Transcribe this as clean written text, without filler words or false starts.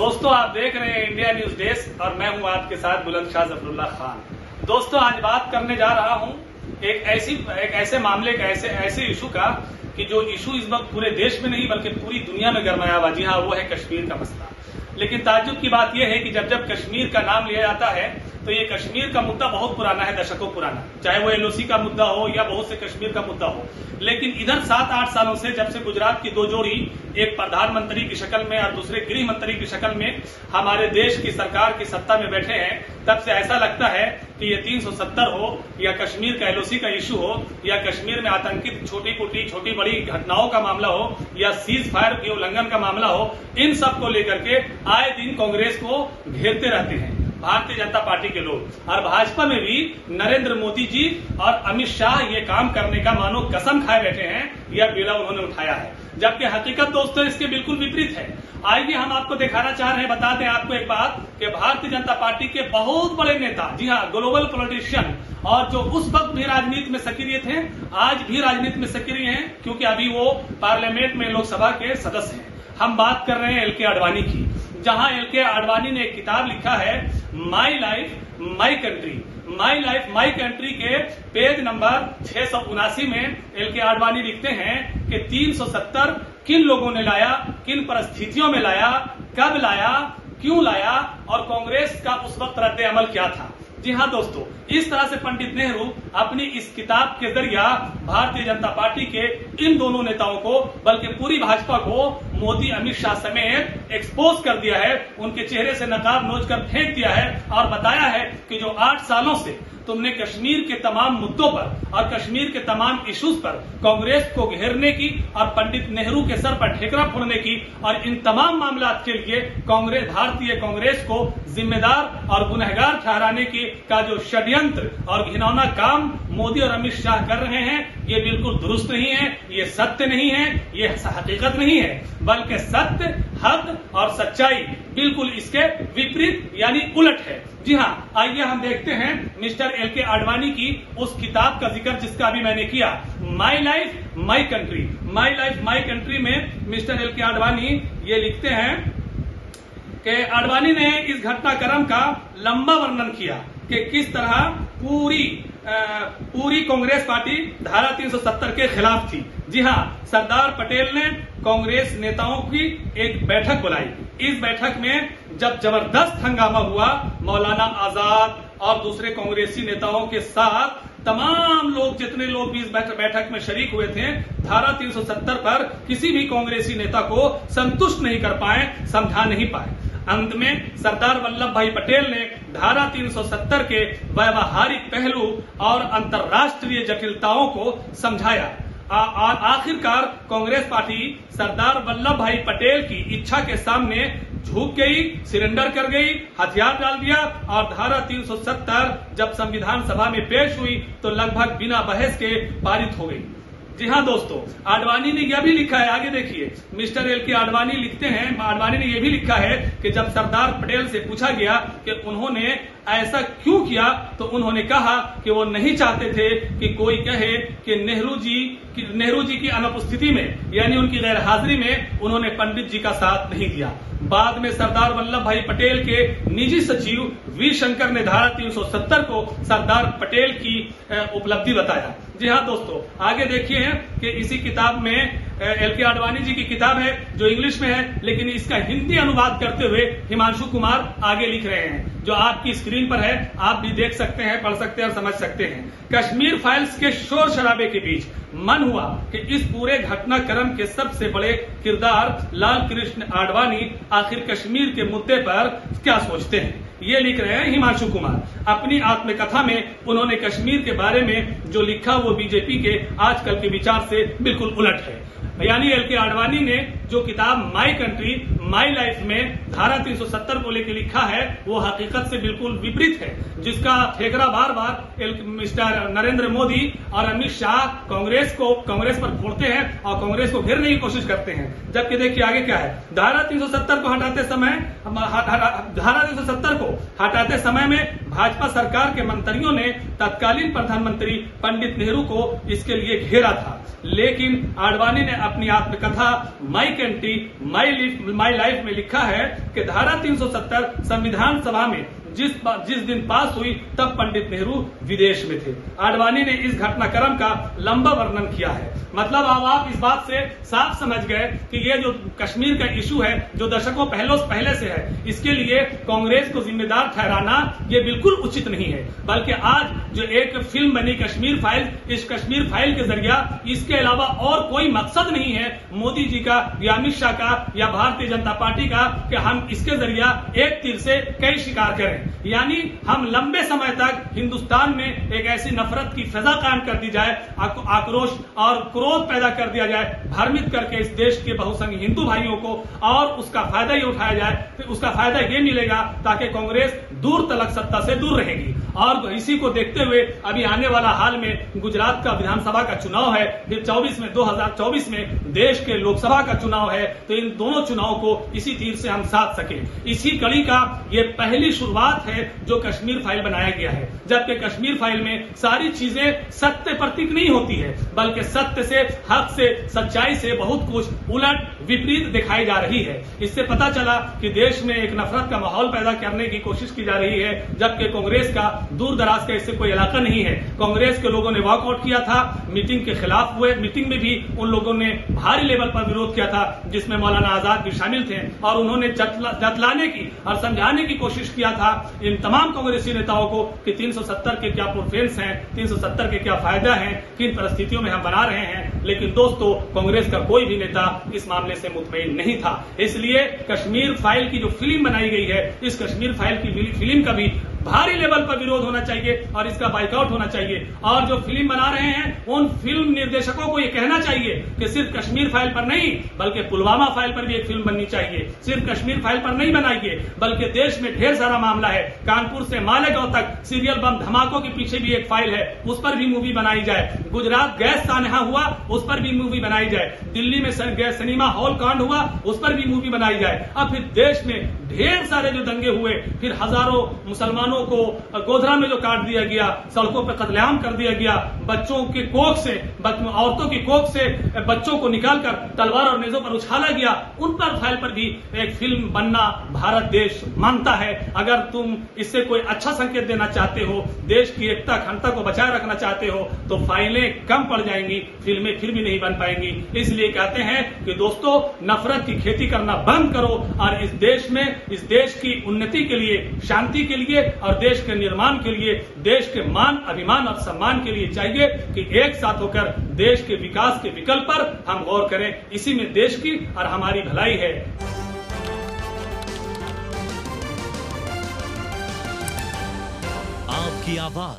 दोस्तों, आप देख रहे हैं इंडिया न्यूज डेस्क और मैं हूं आपके साथ बुलंदशाह जफरुल्लाह खान। दोस्तों, आज बात करने जा रहा हूं एक ऐसे मामले का, ऐसे इशू का कि जो इशू इस वक्त पूरे देश में नहीं बल्कि पूरी दुनिया में गरमाया हुआ। जी हाँ, वो है कश्मीर का मसला। लेकिन ताज्जुब की बात यह है कि जब कश्मीर का नाम लिया जाता है तो ये कश्मीर का मुद्दा बहुत पुराना है, दशकों पुराना, चाहे वो एलओसी का मुद्दा हो या बहुत से कश्मीर का मुद्दा हो। लेकिन इधर 7-8 सालों से जब से गुजरात की दो जोड़ी, एक प्रधानमंत्री की शक्ल में और दूसरे गृह मंत्री की शक्ल में हमारे देश की सरकार की सत्ता में बैठे हैं, तब से ऐसा लगता है कि ये 370 हो या कश्मीर का एलओसी का इशू हो या कश्मीर में आतंकित छोटी बड़ी घटनाओं का मामला हो या सीज फायर के उल्लंघन का मामला हो, इन सब को लेकर के आए दिन कांग्रेस को घेरते रहते हैं भारतीय जनता पार्टी के लोग। और भाजपा में भी नरेंद्र मोदी जी और अमित शाह ये काम करने का मानो कसम खाए बैठे हैं, यह बीड़ा उन्होंने उठाया है। जबकि हकीकत दोस्तों इसके बिल्कुल विपरीत है। आइए हम आपको दिखाना चाह रहे हैं, बताते हैं आपको एक बात कि भारतीय जनता पार्टी के बहुत बड़े नेता, जी हाँ, ग्लोबल पॉलिटिशियन, और जो उस वक्त भी राजनीति में सक्रिय थे, आज भी राजनीति में सक्रिय हैं, क्योंकि अभी वो पार्लियामेंट में लोकसभा के सदस्य हैं। हम बात कर रहे हैं एल के आडवाणी की, जहां एल के आडवाणी ने एक किताब लिखा है my life my country. My life my country के पेज नंबर 679 में एल के आडवाणी लिखते हैं कि 370 किन लोगों ने लाया, किन परिस्थितियों में लाया, कब लाया, क्यों लाया और कांग्रेस का उस वक्त रद्द अमल क्या था। जी हाँ दोस्तों, इस तरह से पंडित नेहरू अपनी इस किताब के जरिए भारतीय जनता पार्टी के इन दोनों नेताओं को, बल्कि पूरी भाजपा को, मोदी अमित शाह समेत एक्सपोज कर दिया है, उनके चेहरे से नकाब नोच कर फेंक दिया है और बताया है कि जो 8 सालों से तुमने कश्मीर के तमाम मुद्दों पर और कश्मीर के तमाम इश्यूज पर कांग्रेस को घेरने की और पंडित नेहरू के सर पर ठेकरा फोड़ने की और इन तमाम मामलों के लिए भारतीय कांग्रेस को जिम्मेदार और गुनहगार ठहराने की का जो षड्यंत्र और घिनौना काम मोदी और अमित शाह कर रहे हैं, ये बिल्कुल दुरुस्त नहीं है, ये सत्य नहीं है, ये हकीकत नहीं है, बल्कि सत्य, हक और सच्चाई बिल्कुल इसके विपरीत यानी उलट है। जी हाँ, आइए हम देखते हैं मिस्टर एल के आडवाणी की उस किताब का जिक्र जिसका अभी मैंने किया, my life my country. My life my country में मिस्टर एल के आडवाणी ये लिखते हैं कि आडवाणी ने इस घटनाक्रम का लंबा वर्णन किया कि किस तरह पूरी कांग्रेस पार्टी धारा 370 के खिलाफ थी। जी हाँ, सरदार पटेल ने कांग्रेस नेताओं की एक बैठक बुलाई। इस बैठक में जब जबरदस्त हंगामा हुआ, मौलाना आजाद और दूसरे कांग्रेसी नेताओं के साथ तमाम लोग, जितने लोग भी इस बैठक में शरीक हुए थे, धारा 370 पर किसी भी कांग्रेसी नेता को संतुष्ट नहीं कर पाए, समझा नहीं पाए। अंत में सरदार वल्लभ भाई पटेल ने धारा 370 के व्यवहारिक पहलू और अंतर्राष्ट्रीय जटिलताओं को समझाया। आखिरकार कांग्रेस पार्टी सरदार वल्लभ भाई पटेल की इच्छा के सामने झुक गई, सरेंडर कर गई, हथियार डाल दिया और धारा 370 जब संविधान सभा में पेश हुई तो लगभग बिना बहस के पारित हो गई। जी हाँ दोस्तों, आडवाणी ने यह भी लिखा है, आगे देखिए, मिस्टर एल के आडवाणी लिखते हैं, आडवाणी ने यह भी लिखा है कि जब सरदार पटेल से पूछा गया कि उन्होंने ऐसा क्यों किया तो उन्होंने कहा कि वो नहीं चाहते थे कि कोई कहे कि नेहरू जी की अनुपस्थिति में यानी उनकी गैर हाजिरी में उन्होंने पंडित जी का साथ नहीं दिया। बाद में सरदार वल्लभ भाई पटेल के निजी सचिव वी शंकर ने धारा 370 को सरदार पटेल की उपलब्धि बताया। जी हाँ दोस्तों, आगे देखिए कि इसी किताब में एल के आडवाणी जी की किताब है जो इंग्लिश में है, लेकिन इसका हिंदी अनुवाद करते हुए हिमांशु कुमार आगे लिख रहे हैं, जो आपकी स्क्रीन पर है, आप भी देख सकते हैं, पढ़ सकते हैं और समझ सकते हैं। कश्मीर फाइल्स के शोर शराबे के बीच मन हुआ कि इस पूरे घटनाक्रम के सबसे बड़े किरदार लाल कृष्ण आडवाणी आखिर कश्मीर के मुद्दे पर क्या सोचते हैं। ये लिख रहे हैं हिमांशु कुमार। अपनी आत्मकथा में उन्होंने कश्मीर के बारे में जो लिखा वो बीजेपी के आजकल के विचार से बिल्कुल उलट है। यानी एल के आडवाणी ने जो किताब माई कंट्री माई लाइफ में धारा 370 को लेकर लिखा है वो हकीकत से बिल्कुल विपरीत है, जिसका ठेकरा बार बार मिस्टर नरेंद्र मोदी और अमित शाह कांग्रेस पर फोड़ते हैं और कांग्रेस को घेरने की कोशिश करते हैं। जबकि देखिए आगे क्या है, धारा 370 को हटाते समय में भाजपा सरकार के मंत्रियों ने तत्कालीन प्रधानमंत्री पंडित नेहरू को इसके लिए घेरा था लेकिन आडवाणी ने अपनी आत्मकथा माई कंट्री माई लाइफ में लिखा है कि धारा 370 संविधान सभा में जिस दिन पास हुई तब पंडित नेहरू विदेश में थे। आडवाणी ने इस घटनाक्रम का लंबा वर्णन किया है। मतलब अब आप इस बात से साफ समझ गए कि ये जो कश्मीर का इशू है, जो दशकों पहले से है, इसके लिए कांग्रेस को जिम्मेदार ठहराना ये बिल्कुल उचित नहीं है। बल्कि आज जो एक फिल्म बनी कश्मीर फाइल, इस कश्मीर फाइल के जरिया इसके अलावा और कोई मकसद नहीं है मोदी जी का या अमित शाह का या भारतीय जनता पार्टी का कि हम इसके जरिया एक तीर से कई शिकार करें। यानी हम लंबे समय तक हिंदुस्तान में एक ऐसी नफरत की फिजा कायम कर दी जाए, आक्रोश और क्रोध पैदा कर दिया जाए, भ्रमित करके इस देश के बहुसंख्यक हिंदू भाइयों को, और उसका फायदा ये उठाया जाए। तो उसका फायदा ये मिलेगा ताकि कांग्रेस दूर तलक सत्ता से दूर रहेगी। और इसी को देखते हुए अभी आने वाला हाल में गुजरात का विधानसभा का चुनाव है, फिर 2024 में देश के लोकसभा का चुनाव है। तो इन दोनों चुनाव को इसी तीर से हम साध सके, इसी कड़ी का ये पहली शुरुआत है जो कश्मीर फाइल बनाया गया है। जबकि कश्मीर फाइल में सारी चीजें सत्य प्रतीक नहीं होती है, बल्कि सत्य से, हक से, सच्चाई से बहुत कुछ उलट विपरीत दिखाई जा रही है। इससे पता चला कि देश में एक नफरत का माहौल पैदा करने की कोशिश की जा रही है, जबकि कांग्रेस का दूर दराज का इससे कोई इलाका नहीं है। कांग्रेस के लोगों ने वॉकआउट किया था, मीटिंग के खिलाफ हुए, मीटिंग में भी उन लोगों ने भारी लेवल पर विरोध किया था, जिसमें मौलाना आजाद भी शामिल थे, और उन्होंने जतलाने की और समझाने की कोशिश किया था इन तमाम कांग्रेसी नेताओं को कि 370 के क्या प्रोफेंस हैं, 370 के क्या फायदा हैं, किन परिस्थितियों में हम बना रहे हैं। लेकिन दोस्तों, कांग्रेस का कोई भी नेता इस मामले से मुतमईन नहीं था। इसलिए कश्मीर फाइल की जो फिल्म बनाई गई है, इस कश्मीर फाइल की फिल्म का भी भारी लेवल पर विरोध होना चाहिए और इसका बाइकआउट होना चाहिए। और जो फिल्म बना रहे हैं उन फिल्म निर्देशकों को ये कहना चाहिए कि सिर्फ कश्मीर फाइल पर नहीं, बल्कि पुलवामा फाइल पर भी एक फिल्म बननी चाहिए। सिर्फ कश्मीर फाइल पर नहीं बनाइए, बल्कि देश में ढेर सारा मामला है, कानपुर से मालेगांव तक सीरियल बम धमाकों के पीछे भी एक फाइल है, उस पर भी मूवी बनाई जाए। गुजरात गैस सानहा हुआ, उस पर भी मूवी बनाई जाए। दिल्ली में गैस सिनेमा हॉल कांड हुआ, उस पर भी मूवी बनाई जाए। अब फिर देश में ढेर सारे जो दंगे हुए, फिर हजारों मुसलमानों को गोधरा में जो काट दिया गया, सड़कों पर कत्लेआम कर दिया गया, बच्चों की कोख से, औरतों की कोख से बच्चों को निकालकर तलवार और नेजों पर उछाला गया, उन पर फाइल पर भी एक फिल्म बनना भारत देश मानता है। अगर तुम इससे कोई अच्छा संकेत देना चाहते हो, देश की एकता अखंडता को बचाए रखना चाहते हो, तो फाइलें कम पड़ जाएंगी, फिल्में फिर भी नहीं बन पाएंगी। इसलिए कहते हैं कि दोस्तों, नफरत की खेती करना बंद करो और इस देश में, इस देश की उन्नति के लिए, शांति के लिए और देश के निर्माण के लिए, देश के मान, अभिमान और सम्मान के लिए चाहिए कि एक साथ होकर देश के विकास के विकल्प पर हम गौर करें। इसी में देश की और हमारी भलाई है। आपकी आवाज